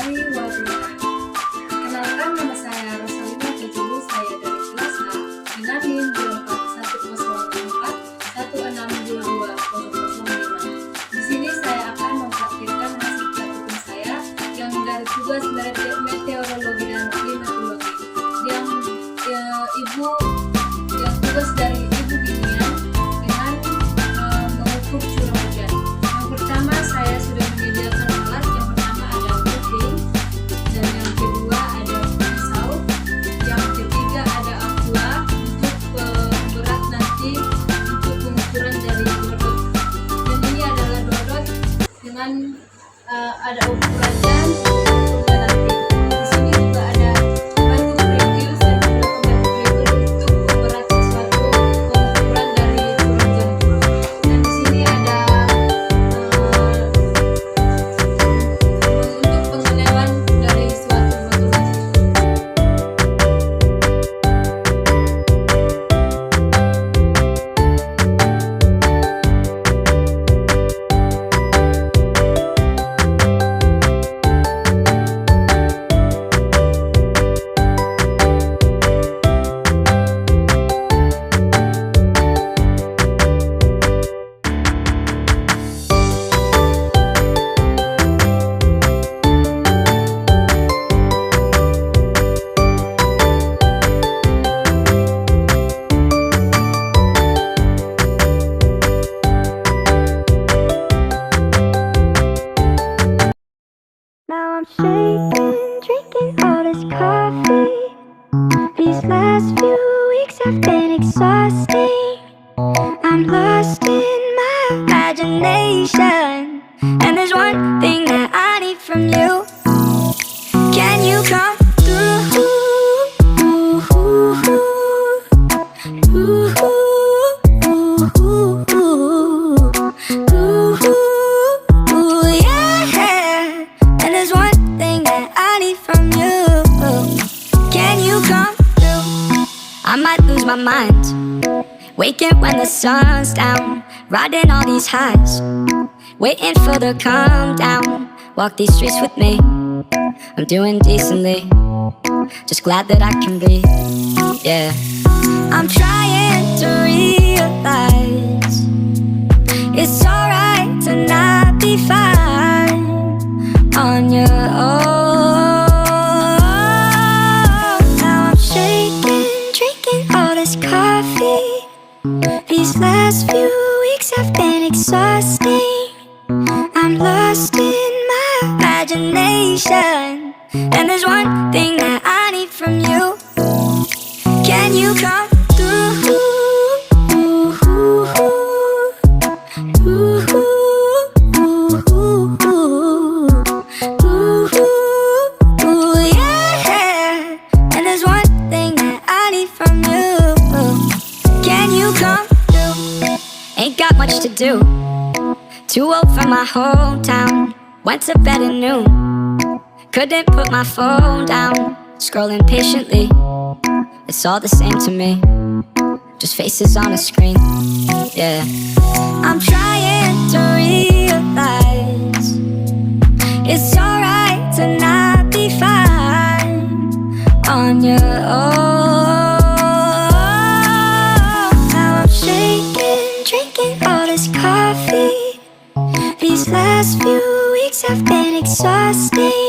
warahmatullahi wabarakatuh. Kenalkan, nama saya Rosalina Kejulu, saya dari kelas A dengan NIM 2410416220005. Di sini saya akan mempraktikkan hasil praktikum saya yang dari tugas meteorologi dan klimatologi yang tugas dari ibu ginian dengan mengukur curah hujan. Yang pertama, saya sudah menyediakan alat. Yang pertama ada kuping, dan yang kedua ada pisau, yang ketiga ada alat untuk berat nanti untuk pengukuran dari dodot. Dan ini adalah dodot dengan ada ukuran dan bentuknya nanti. Di sini juga ada batu kerikil dan menggunakan batu kerikil untuk memberat sesuatu pengukuran dari curah hujan. Dan di sini ada untuk pengenalan dari suatu batu batu. Now I'm shaking, drinking all this coffee. These last few weeks have been exhausting. I'm lost in my imagination, and there's one thing that I need from you. Can you come through? I might lose my mind, waking when the sun's down, riding all these highs, waiting for the calm down. Walk these streets with me, I'm doing decently, just glad that I can breathe, yeah. I'm trying to realize it's alright to not be fine on your own. Coffee. These last few weeks have been exhausting. I'm lost in my imagination, and there's one thing that I need from you. Can you come through? Yeah, and there's one thing that I need from you. Can you come through? Ain't got much to do. Too old for my hometown. Went to bed at noon. Couldn't put my phone down. Scrolling patiently. It's all the same to me. Just faces on a screen. Yeah. I'm trying to realize it's alright to not be fine on your own. Drinking all this coffee. These last few weeks have been exhausting.